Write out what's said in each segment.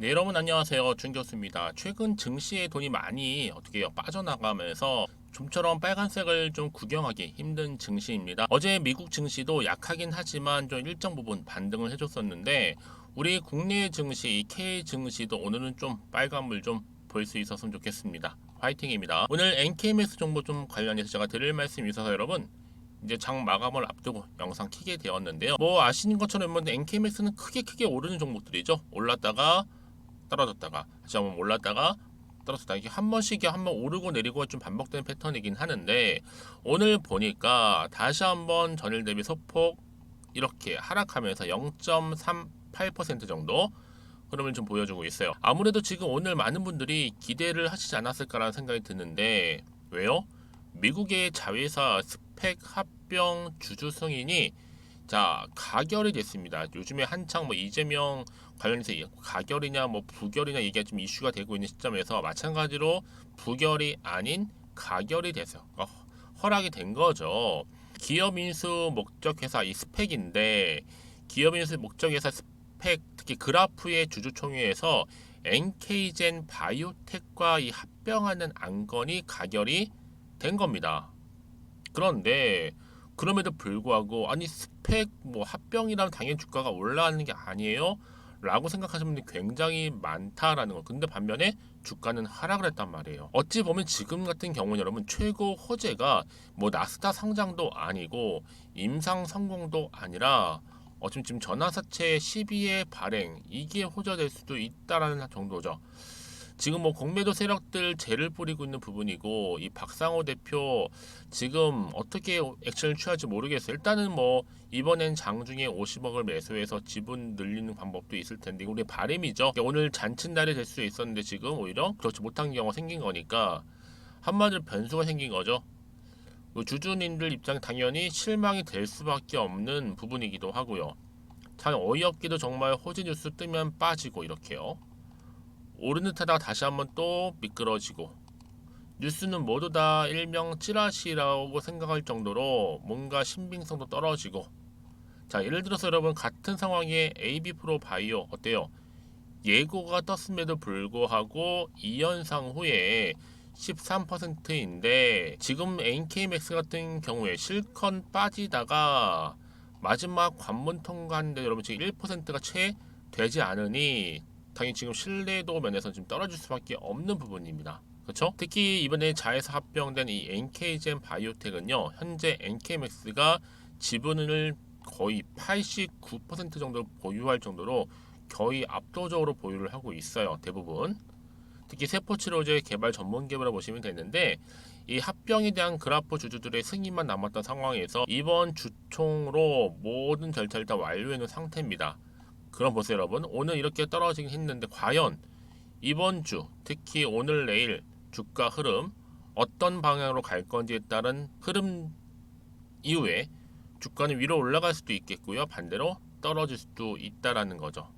네, 여러분 안녕하세요. 준 교수입니다. 최근 증시에 돈이 많이 빠져나가면서 좀처럼 빨간색을 좀 구경하기 힘든 증시입니다. 어제 미국 증시도 약하긴 하지만 좀 일정 부분 반등을 해줬었는데 우리 국내 증시, K 증시도 오늘은 좀 빨간물 좀 볼 수 있었으면 좋겠습니다. 화이팅입니다. 오늘 NKMS 정보 좀 관련해서 제가 드릴 말씀이 있어서 여러분 이제 장 마감을 앞두고 영상 키게 되었는데요. 뭐 아시는 것처럼 NKMS는 크게 오르는 종목들이죠. 올랐다가 떨어졌다가 다시 한번 올랐다가 떨어졌다 이게 한 번씩 한번 오르고 내리고 좀 반복되는 패턴이긴 하는데 오늘 보니까 다시 한번 전일 대비 소폭 이렇게 하락하면서 0.38% 정도 흐름을 좀 보여주고 있어요. 아무래도 지금 오늘 많은 분들이 기대를 하시지 않았을까라는 생각이 드는데 왜요? 미국의 자회사 스펙 합병 주주 승인이 자, 가결이 됐습니다. 요즘에 한창 뭐 이재명 관련해서 가결이냐 뭐 부결이냐 이게 좀 이슈가 되고 있는 시점에서 마찬가지로 부결이 아닌 가결이 돼서 허락이 된 거죠. 기업 인수 목적 회사 이 스펙인데 기업 인수 목적 회사 스펙 특히 그라프의 주주총회에서 NK젠 바이오텍과 이 합병하는 안건이 가결이 된 겁니다. 그런데 그럼에도 불구하고 아니 스펙 뭐 합병이라면 당연히 주가가 올라가는 게 아니에요? 라고 생각하시는 분들이 굉장히 많다라는 거. 근데 반면에 주가는 하락을 했단 말이에요. 어찌 보면 지금 같은 경우는 여러분 최고 호재가 뭐 나스닥 상장도 아니고 임상 성공도 아니라 지금 전환사채 12의 발행 이게 호재될 수도 있다라는 정도죠. 지금 뭐 공매도 세력들 재를 뿌리고 있는 부분이고 이 박상호 대표 지금 어떻게 액션을 취할지 모르겠어요. 일단은 뭐 이번엔 장중에 50억을 매수해서 지분 늘리는 방법도 있을 텐데 우리 바람이죠. 오늘 잔칫날이 될 수 있었는데 지금 오히려 그렇지 못한 경우가 생긴 거니까 한마디로 변수가 생긴 거죠. 주주님들 입장에 당연히 실망이 될 수밖에 없는 부분이기도 하고요. 참 어이없게도 정말 호재 뉴스 뜨면 빠지고 이렇게요. 오르는 듯하다가 다시 한번 또 미끄러지고 뉴스는 모두 다 일명 찌라시라고 생각할 정도로 뭔가 신빙성도 떨어지고 자 예를 들어서 여러분 같은 상황에 AB프로 바이오 어때요? 예고가 떴음에도 불구하고 2연상 후에 13%인데 지금 NK맥스 같은 경우에 실컷 빠지다가 마지막 관문 통과하는데 여러분 지금 1%가 채 되지 않으니 당연히 지금 신뢰도 면에서 지금 떨어질 수밖에 없는 부분입니다. 그렇죠? 특히 이번에 자회사 합병된 이 NK젠 바이오텍은요 현재 NK맥스가 지분을 거의 89% 정도 보유할 정도로 거의 압도적으로 보유를 하고 있어요. 대부분. 특히 세포치료제 개발 전문 기업이라고 보시면 되는데 이 합병에 대한 그라프 주주들의 승인만 남았던 상황에서 이번 주총으로 모든 절차를 다 완료해 놓은 상태입니다. 그럼 보세요 여러분. 오늘 이렇게 떨어지긴 했는데 과연 이번 주 특히 오늘 내일 주가 흐름 어떤 방향으로 갈 건지에 따른 흐름 이후에 주가는 위로 올라갈 수도 있겠고요. 반대로 떨어질 수도 있다라는 거죠.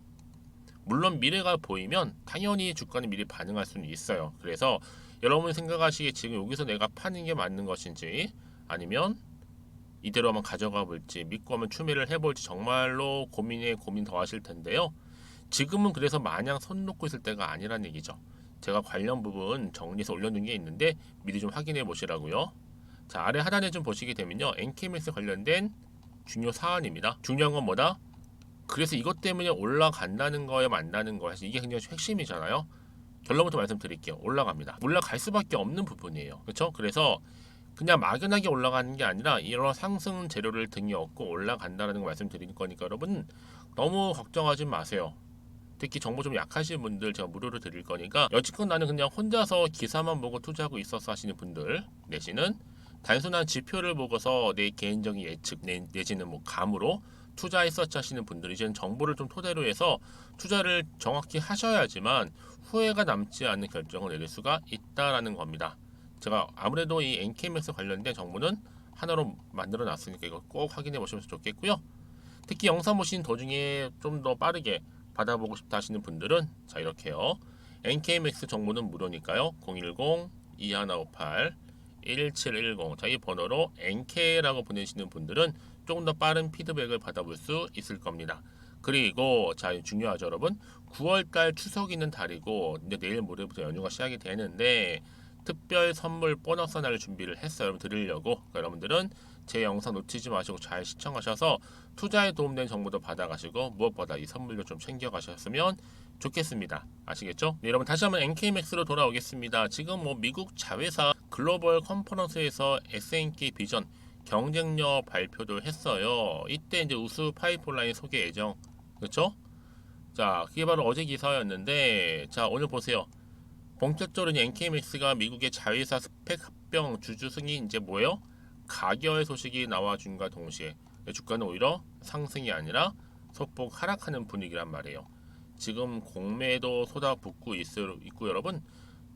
물론 미래가 보이면 당연히 주가는 미리 반응할 수는 있어요. 그래서 여러분이 생각하시기에 지금 여기서 내가 파는 게 맞는 것인지 아니면 이대로 한번 가져가 볼지 믿고 한번 추미를 해볼지 정말로 고민에 고민 더 하실 텐데요. 지금은 그래서 마냥 손 놓고 있을 때가 아니란 얘기죠. 제가 관련 부분 정리해서 올려놓은 게 있는데 미리 좀 확인해 보시라고요. 자 아래 하단에 좀 보시게 되면요. NKMS 관련된 중요 사안입니다. 중요한 건 뭐다? 그래서 이것 때문에 올라간다는 거에 만나는 거야. 이게 굉장히 핵심이잖아요. 결론부터 말씀드릴게요. 올라갑니다. 올라갈 수밖에 없는 부분이에요. 그렇죠? 그래서 그냥 막연하게 올라가는 게 아니라 이런 상승 재료를 등에 업고 올라간다는 거 말씀드릴 거니까 여러분 너무 걱정하지 마세요. 특히 정보 좀 약하신 분들 제가 무료로 드릴 거니까 여지껏 나는 그냥 혼자서 기사만 보고 투자하고 있었어 하시는 분들 내지는 단순한 지표를 보고서 내 개인적인 예측 내지는 뭐 감으로 투자했었지 하시는 분들 이제는 정보를 좀 토대로 해서 투자를 정확히 하셔야지만 후회가 남지 않는 결정을 내릴 수가 있다라는 겁니다. 제가 아무래도 이 NKMS 관련된 정보는 하나로 만들어 놨으니까 이거 꼭 확인해 보시면 좋겠고요. 특히 영상 보신 도중에 좀 더 빠르게 받아보고 싶다 하시는 분들은 자 이렇게요. NKMX 정보는 무료니까요. 010-2158-1710 자 이 번호로 NK라고 보내시는 분들은 조금 더 빠른 피드백을 받아볼 수 있을 겁니다. 그리고 자 중요하죠 여러분. 9월달 추석 있는 달이고 이제 내일 모레부터 연휴가 시작이 되는데 특별 선물 보너스 하나를 준비를 했어요. 여러분 드리려고. 그러니까 여러분들은 제 영상 놓치지 마시고 잘 시청하셔서 투자에 도움되는 정보도 받아가시고 무엇보다 이 선물도 좀 챙겨가셨으면 좋겠습니다. 아시겠죠? 네, 여러분 다시 한번 NK맥스로 돌아오겠습니다. 지금 뭐 미국 자회사 글로벌 컨퍼런스에서 S&K 비전 경쟁력 발표도 했어요. 이때 이제 우수 파이프라인 소개 예정. 그렇죠? 자, 그게 바로 어제 기사였는데 자, 오늘 보세요. 본격적으로 NK맥스가 미국의 자회사 스펙 합병 주주 승인 이제 뭐예요? 가결 소식이 나와준과 동시에 주가는 오히려 상승이 아니라 소폭 하락하는 분위기란 말이에요. 지금 공매도 쏟아붓고 있고 여러분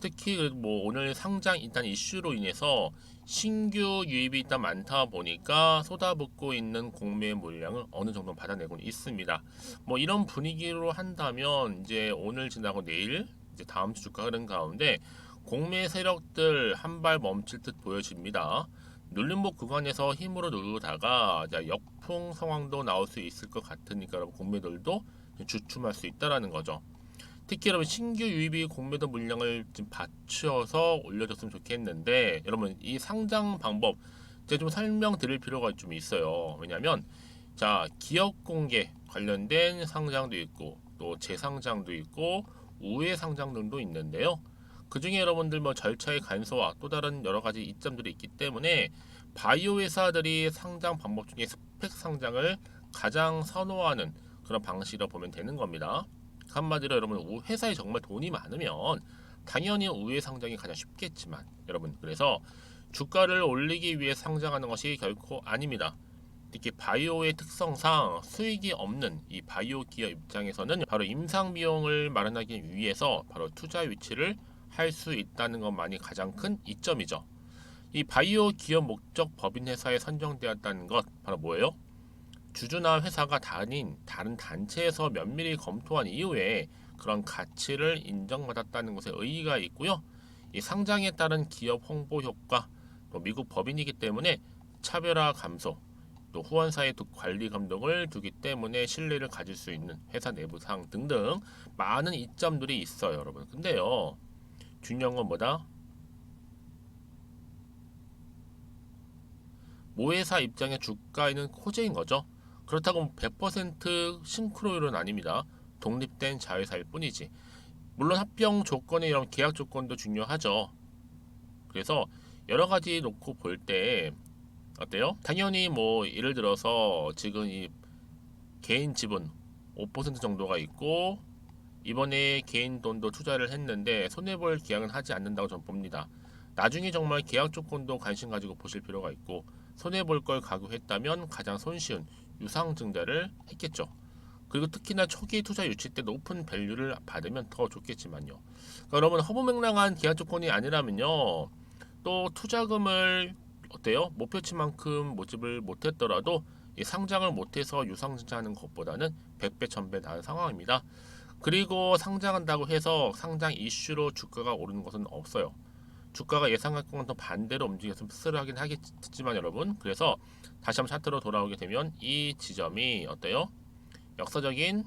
특히 뭐 오늘 상장 일단 이슈로 인해서 신규 유입이 일단 많다 보니까 쏟아붓고 있는 공매 물량을 어느 정도 받아내고 있습니다. 뭐 이런 분위기로 한다면 이제 오늘 지나고 내일 이제 다음 주 주가 흐름 가운데 공매 세력들 한 발 멈출 듯 보여집니다. 눌림목 구간에서 힘으로 누르다가 역풍 상황도 나올 수 있을 것 같으니까 여러분 공매들도 주춤할 수 있다라는 거죠. 특히 여러분 신규 유입이 공매도 물량을 좀 받쳐서 올려줬으면 좋겠는데 여러분 이 상장 방법 제가 좀 설명드릴 필요가 좀 있어요. 왜냐하면 자 기업 공개 관련된 상장도 있고 또 재상장도 있고 우회 상장 등도 있는데요. 그 중에 여러분들 뭐 절차의 간소화 또 다른 여러 가지 이점들이 있기 때문에 바이오 회사들이 상장 방법 중에 스펙 상장을 가장 선호하는 그런 방식이라고 보면 되는 겁니다. 한마디로 여러분 회사에 정말 돈이 많으면 당연히 우회 상장이 가장 쉽겠지만 여러분 그래서 주가를 올리기 위해 상장하는 것이 결코 아닙니다. 특히 바이오의 특성상 수익이 없는 이 바이오 기업 입장에서는 바로 임상 비용을 마련하기 위해서 바로 투자 위치를 할 수 있다는 것만이 가장 큰 이점이죠. 이 바이오 기업 목적 법인 회사에 선정되었다는 것 바로 뭐예요? 주주나 회사가 다른 단체에서 면밀히 검토한 이후에 그런 가치를 인정받았다는 것에 의의가 있고요. 이 상장에 따른 기업 홍보 효과, 또 미국 법인이기 때문에 차별화 감소, 또 후원사의 관리 감독을 두기 때문에 신뢰를 가질 수 있는 회사 내부 사항 등등 많은 이점들이 있어요, 여러분. 근데요, 중요한 건 뭐다? 모회사 입장의 주가에는 호재인 거죠. 그렇다고 100% 싱크로율은 아닙니다. 독립된 자회사일 뿐이지. 물론 합병 조건의 이런 계약 조건도 중요하죠. 그래서 여러 가지 놓고 볼 때 어때요? 당연히 뭐 예를 들어서 지금 이 개인 지분 5% 정도가 있고 이번에 개인 돈도 투자를 했는데 손해볼 계약은 하지 않는다고 저는 봅니다. 나중에 정말 계약 조건도 관심 가지고 보실 필요가 있고 손해볼 걸 각오했다면 가장 손쉬운 유상증자를 했겠죠. 그리고 특히나 초기 투자 유치 때 높은 밸류를 받으면 더 좋겠지만요. 그러니까 여러분 허무맹랑한 계약 조건이 아니라면요. 또 투자금을 어때요? 목표치만큼 모집을 못했더라도 이 상장을 못해서 유상증자하는 것보다는 100배, 1000배 나은 상황입니다. 그리고 상장한다고 해서 상장 이슈로 주가가 오르는 것은 없어요. 주가가 예상할 것과는 더 반대로 움직여서 씁쓸하긴 하겠지만 여러분 그래서 다시 한번 차트로 돌아오게 되면 이 지점이 어때요? 역사적인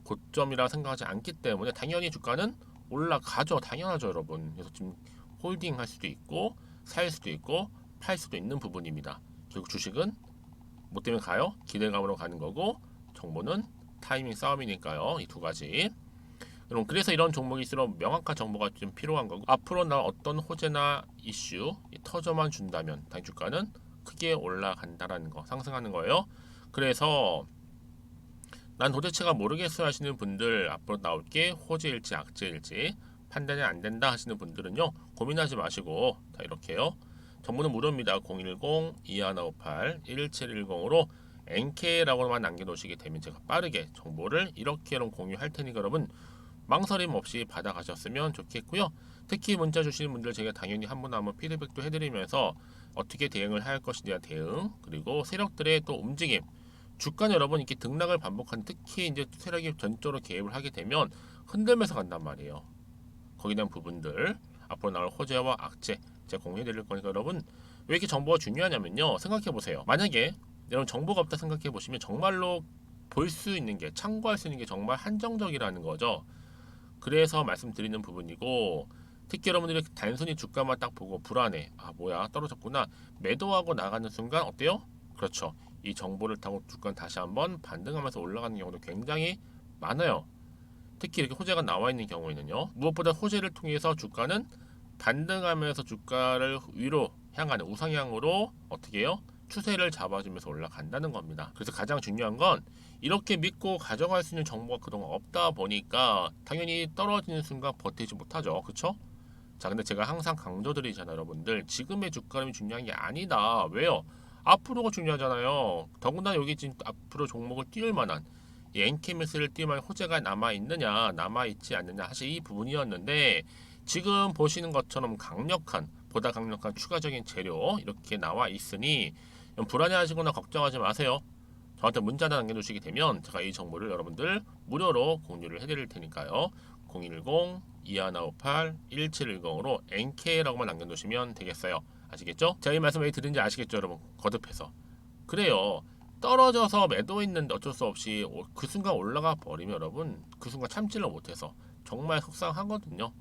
고점이라 생각하지 않기 때문에 당연히 주가는 올라가죠. 당연하죠 여러분. 그래서 지금 홀딩 할 수도 있고 살 수도 있고 팔 수도 있는 부분입니다. 결국 주식은 뭐 때문에 가요? 기대감으로 가는 거고 정보는 타이밍 싸움이니까요. 이 두 가지. 여러분 그래서 이런 종목일수록 명확한 정보가 좀 필요한 거고 앞으로 나 어떤 호재나 이슈 터져만 준다면 당 주가는 크게 올라간다라는 거 상승하는 거예요. 그래서 난 도대체가 모르겠어 하시는 분들 앞으로 나올 게 호재일지 악재일지 판단이 안 된다 하시는 분들은요 고민하지 마시고 다 이렇게요. 정보는 무료입니다. 010-2158-1710으로 NK라고만 남겨놓으시게 되면 제가 빠르게 정보를 이렇게 공유할 테니까 여러분 망설임 없이 받아가셨으면 좋겠고요. 특히 문자 주시는 분들 제가 당연히 한 분 한 분 피드백도 해드리면서 어떻게 대응을 할 것인지에 대한 대응 그리고 세력들의 또 움직임 주가는 여러분 이렇게 등락을 반복한 특히 이제 세력이 전적으로 개입을 하게 되면 흔들면서 간단 말이에요. 거기에 대한 부분들 앞으로 나올 호재와 악재 제가 공유해 드릴 거니까 여러분 왜 이렇게 정보가 중요하냐면요. 생각해 보세요. 만약에 여러분 정보가 없다 생각해 보시면 정말로 볼 수 있는 게, 참고할 수 있는 게 정말 한정적이라는 거죠. 그래서 말씀드리는 부분이고, 특히 여러분들이 단순히 주가만 딱 보고 불안해, 아 뭐야 떨어졌구나, 매도하고 나가는 순간 어때요? 그렇죠. 이 정보를 타고 주가는 다시 한번 반등하면서 올라가는 경우도 굉장히 많아요. 특히 이렇게 호재가 나와 있는 경우에는요. 무엇보다 호재를 통해서 주가는 반등하면서 주가를 위로 향하는 우상향으로 어떻게 해요? 추세를 잡아주면서 올라간다는 겁니다. 그래서 가장 중요한 건 이렇게 믿고 가져갈 수 있는 정보가 그동안 없다 보니까 당연히 떨어지는 순간 버티지 못하죠. 그쵸? 자, 근데 제가 항상 강조드리잖아요, 여러분들. 지금의 주가는 중요한 게 아니다. 왜요? 앞으로가 중요하잖아요. 더군다나 여기 지금 앞으로 종목을 띄울 만한 이 엔케미스를 띄울 만한 호재가 남아있느냐, 남아있지 않느냐, 사실 이 부분이었는데, 지금 보시는 것처럼 강력한, 보다 강력한 추가적인 재료 이렇게 나와 있으니 불안해하시거나 걱정하지 마세요. 저한테 문자나 남겨주시게 되면 제가 이 정보를 여러분들 무료로 공유를 해드릴 테니까요. 010-2158-1710으로 NK라고만 남겨주시면 되겠어요. 아시겠죠? 제가 이 말씀 왜 드린지 아시겠죠, 여러분? 거듭해서. 그래요. 떨어져서 매도 있는데 어쩔 수 없이 그 순간 올라가 버리면 여러분, 그 순간 참지를 못해서 정말 속상하거든요.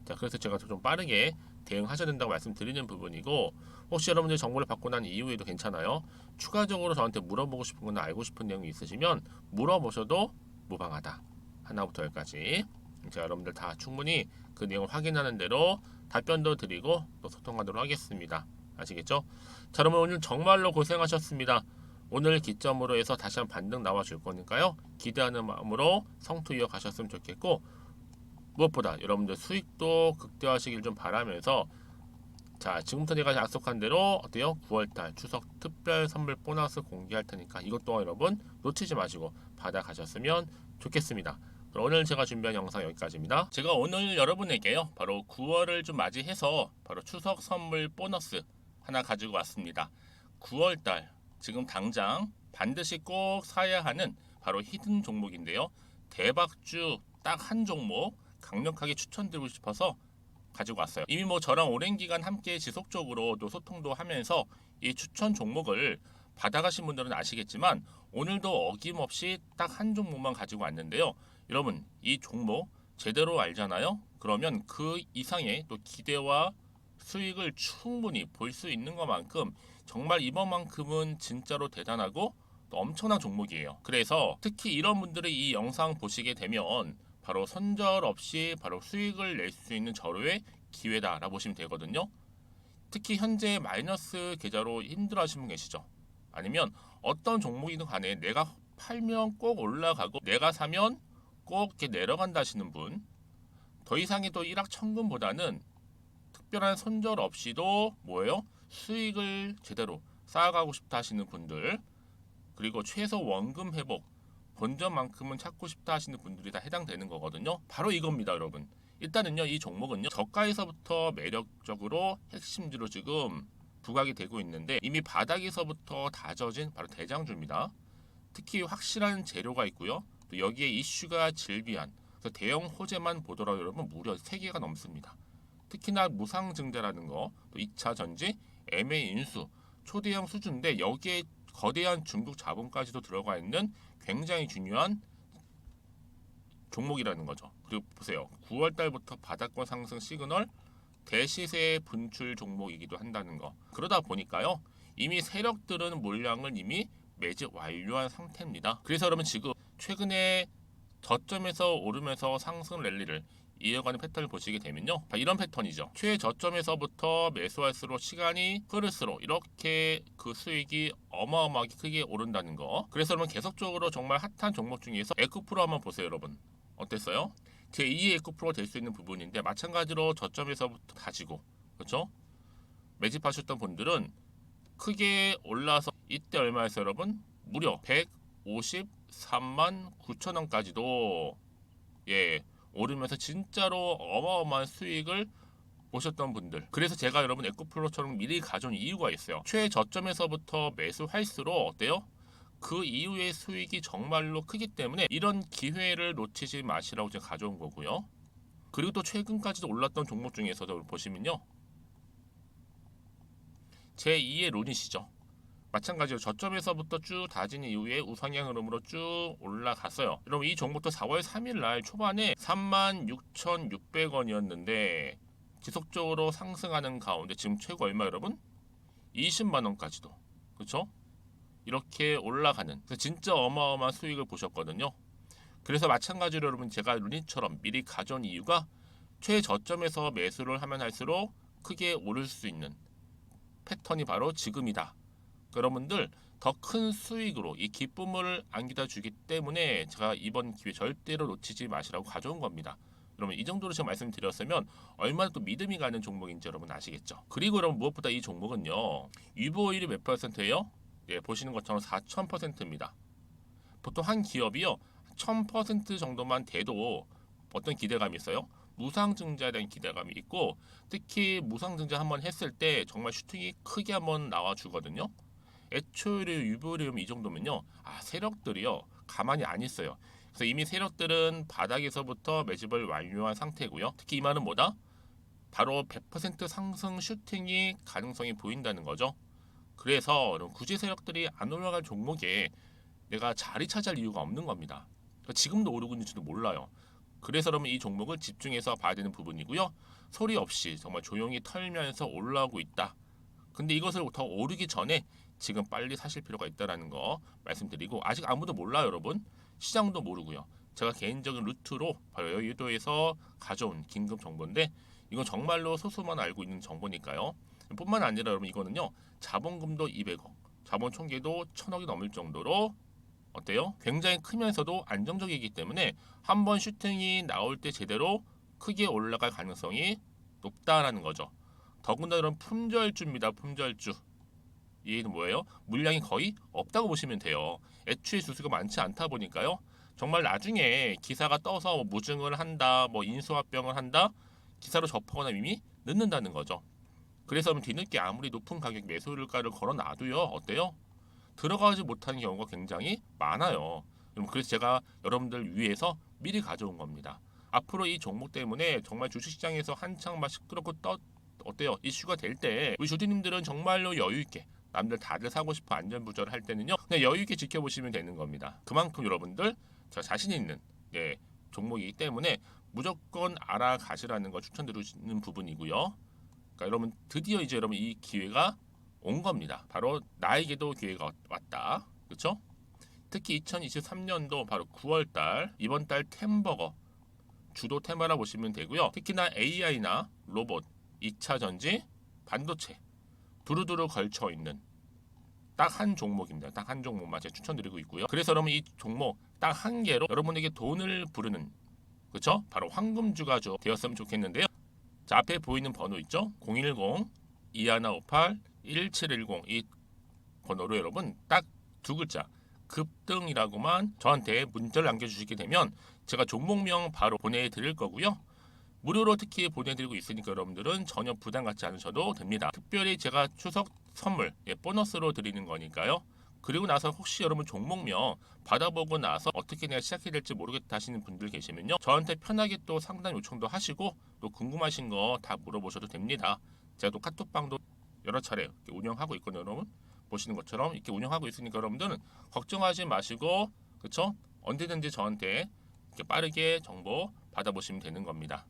자, 그래서 제가 좀 빠르게 대응하셔야 된다고 말씀드리는 부분이고, 혹시 여러분들 정보를 받고 난 이후에도 괜찮아요. 추가적으로 저한테 물어보고 싶은 거나 알고 싶은 내용이 있으시면 물어보셔도 무방하다. 하나부터 열까지. 제가 여러분들 다 충분히 그 내용을 확인하는 대로 답변도 드리고 또 소통하도록 하겠습니다. 아시겠죠? 자, 여러분 오늘 정말로 고생하셨습니다. 오늘 기점으로 해서 다시 한번 반등 나와줄 거니까요. 기대하는 마음으로 성투 이어가셨으면 좋겠고, 무엇보다 여러분들 수익도 극대화하시길 좀 바라면서, 자, 지금부터 제가 약속한 대로 어때요? 9월달 추석 특별 선물 보너스 공개할 테니까 이것 또한 여러분 놓치지 마시고 받아가셨으면 좋겠습니다. 그럼 오늘 제가 준비한 영상 여기까지입니다. 제가 오늘 여러분에게요, 바로 9월을 좀 맞이해서 바로 추석 선물 보너스 하나 가지고 왔습니다. 9월달 지금 당장 반드시 꼭 사야 하는 바로 히든 종목인데요. 대박주 딱 한 종목 강력하게 추천드리고 싶어서 가지고 왔어요. 이미 뭐 저랑 오랜 기간 함께 지속적으로 또 소통도 하면서 이 추천 종목을 받아가신 분들은 아시겠지만, 오늘도 어김없이 딱 한 종목만 가지고 왔는데요. 여러분 이 종목 제대로 알잖아요. 그러면 그 이상의 또 기대와 수익을 충분히 볼 수 있는 것만큼 정말 이번만큼은 진짜로 대단하고 또 엄청난 종목이에요. 그래서 특히 이런 분들이 이 영상 보시게 되면 바로 손절 없이 바로 수익을 낼 수 있는 절호의 기회다라고 보시면 되거든요. 특히 현재 마이너스 계좌로 힘들어하시는 분 계시죠? 아니면 어떤 종목이든 간에 내가 팔면 꼭 올라가고 내가 사면 꼭 이렇게 내려간다 하시는 분, 더 이상의 또 일확천금보다는 특별한 손절 없이도 뭐예요? 수익을 제대로 쌓아가고 싶다 하시는 분들, 그리고 최소 원금 회복, 본전만큼은 찾고 싶다 하시는 분들이 다 해당되는 거거든요. 바로 이겁니다, 여러분. 일단은요, 이 종목은요, 저가에서부터 매력적으로 핵심지로 지금 부각이 되고 있는데, 이미 바닥에서부터 다져진 바로 대장주입니다. 특히 확실한 재료가 있고요. 또 여기에 이슈가 질비한, 그래서 대형 호재만 보더라도 여러분 무려 3개가 넘습니다. 특히나 무상증자라는 거, 또 2차 전지, MA 인수, 초대형 수주인데 여기에 거대한 중국 자본까지도 들어가 있는 굉장히 중요한 종목이라는 거죠. 그리고 보세요. 9월 달부터 바닥권 상승 시그널, 대시세 분출 종목이기도 한다는 거. 그러다 보니까요, 이미 세력들은 물량을 이미 매집 완료한 상태입니다. 그래서 여러분 지금 최근에 저점에서 오르면서 상승 랠리를 이어가는 패턴을 보시게 되면요, 이런 패턴이죠. 최저점에서부터 매수할수록 시간이 흐를수록 이렇게 그 수익이 어마어마하게 크게 오른다는 거. 그래서 여러분 계속적으로 정말 핫한 종목 중에서 에코프로 한번 보세요. 여러분 어땠어요? 제2의 에코프로가 될 수 있는 부분인데, 마찬가지로 저점에서부터 다지고, 그렇죠? 매집하셨던 분들은 크게 올라서 이때 얼마였어요, 여러분? 무려 153만 9천 원까지도 오르면서 진짜로 어마어마한 수익을 보셨던 분들. 그래서 제가 여러분 에코플로처럼 미리 가져온 이유가 있어요. 최저점에서부터 매수할수록 어때요? 그 이후의 수익이 정말로 크기 때문에 이런 기회를 놓치지 마시라고 제가 가져온 거고요. 그리고 또 최근까지도 올랐던 종목 중에서도 보시면요, 제2의 룬이시죠. 마찬가지로 저점에서부터 쭉 다진 이후에 우상향 흐름으로 쭉 올라갔어요. 여러분 이 종목도 4월 3일 날 초반에 36,600원이었는데 지속적으로 상승하는 가운데 지금 최고 얼마 여러분? 20만 원까지도. 그렇죠? 이렇게 올라가는 그래서 진짜 어마어마한 수익을 보셨거든요. 그래서 마찬가지로 여러분 제가 루닛처럼 미리 가져온 이유가 최저점에서 매수를 하면 할수록 크게 오를 수 있는 패턴이 바로 지금이다. 여러분들 더 큰 수익으로 이 기쁨을 안겨다 주기 때문에 제가 이번 기회 절대로 놓치지 마시라고 가져온 겁니다. 여러분 이 정도로 제가 말씀드렸으면 얼마나 또 믿음이 가는 종목인지 여러분 아시겠죠? 그리고 여러분 무엇보다 이 종목은요. 유보율이 몇 %예요? 예, 보시는 것처럼 4000%입니다. 보통 한 기업이요 1000% 정도만 돼도 어떤 기대감이 있어요? 무상증자에 대한 기대감이 있고 특히 무상증자 한번 했을 때 정말 슈팅이 크게 한번 나와주거든요. 애초에 유보율이 이 정도면요, 세력들이요 가만히 안 있어요. 그래서 이미 세력들은 바닥에서부터 매집을 완료한 상태고요. 특히 이 말은 뭐다? 바로 100% 상승 슈팅이 가능성이 보인다는 거죠. 그래서 굳이 세력들이 안 올라갈 종목에 내가 자리 차지할 이유가 없는 겁니다. 지금도 오르고 있는지도 몰라요. 그래서 그러면 이 종목을 집중해서 봐야 되는 부분이고요. 소리 없이 정말 조용히 털면서 올라오고 있다. 근데 이것을 더 오르기 전에 지금 빨리 사실 필요가 있다는 거 말씀드리고 아직 아무도 몰라요 여러분. 시장도 모르고요. 제가 개인적인 루트로 바로 여의도에서 가져온 긴급 정보인데 이건 정말로 소수만 알고 있는 정보니까요. 뿐만 아니라 여러분 이거는요. 자본금도 200억, 자본 총계도 1000억이 넘을 정도로 어때요? 굉장히 크면서도 안정적이기 때문에 한번 슈팅이 나올 때 제대로 크게 올라갈 가능성이 높다라는 거죠. 더군다나 이런 품절주입니다. 품절주. 얘는 뭐예요? 물량이 거의 없다고 보시면 돼요. 애초에 수수가 많지 않다 보니까요. 정말 나중에 기사가 떠서 뭐 무증을 한다, 뭐 인수합병을 한다, 기사로 접하거나 이미 늦는다는 거죠. 그래서 뒤늦게 아무리 높은 가격 매수가를 걸어놔도요. 어때요? 들어가지 못하는 경우가 굉장히 많아요. 그래서 제가 여러분들 위해서 미리 가져온 겁니다. 앞으로 이 종목 때문에 정말 주식시장에서 한창 막 시끄럽고 어때요? 이슈가 될 때 우리 주주님들은 정말로 여유 있게 남들 다들 사고 싶어 안전부절 할 때는요 그냥 여유 있게 지켜보시면 되는 겁니다. 그만큼 여러분들 저 자신 있는 종목이기 때문에 무조건 알아가시라는 거 추천드리는 부분이고요. 그러니까 여러분 드디어 이제 여러분 이 기회가 온 겁니다. 바로 나에게도 기회가 왔다. 그렇죠? 특히 2023년도 바로 9월달 이번 달 템버거 주도 테마라 보시면 되고요. 특히나 AI나 로봇, 2차 전지, 반도체 두루두루 걸쳐 있는 딱 한 종목입니다. 딱 한 종목만 제가 추천드리고 있고요. 그래서 여러분 이 종목 딱 한 개로 여러분에게 돈을 부르는 그렇죠? 바로 황금주가 되었으면 좋겠는데요. 자, 앞에 보이는 번호 있죠? 010-2158-1710 이 번호로 여러분 딱 두 글자 급등이라고만 저한테 문자를 남겨주시게 되면 제가 종목명 바로 보내드릴 거고요. 무료로 특히 보내드리고 있으니까 여러분들은 전혀 부담 갖지 않으셔도 됩니다. 특별히 제가 추석 선물 보너스로 드리는 거니까요. 그리고 나서 혹시 여러분 종목명 받아보고 나서 어떻게 내가 시작해야 될지 모르겠다 하시는 분들 계시면요. 저한테 편하게 또 상담 요청도 하시고 또 궁금하신 거 다 물어보셔도 됩니다. 제가 또 카톡방도 여러 차례 운영하고 있거든요. 여러분 보시는 것처럼 이렇게 운영하고 있으니까 여러분들은 걱정하지 마시고 그렇죠? 언제든지 저한테 이렇게 빠르게 정보 받아보시면 되는 겁니다.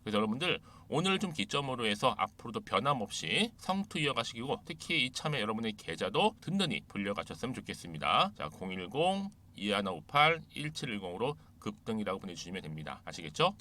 그래서 여러분들 오늘 좀 기점으로 해서 앞으로도 변함없이 성투 이어가시고 특히 이참에 여러분의 계좌도 든든히 불려가셨으면 좋겠습니다. 자, 010-2158-1710으로 급등이라고 보내주시면 됩니다. 아시겠죠?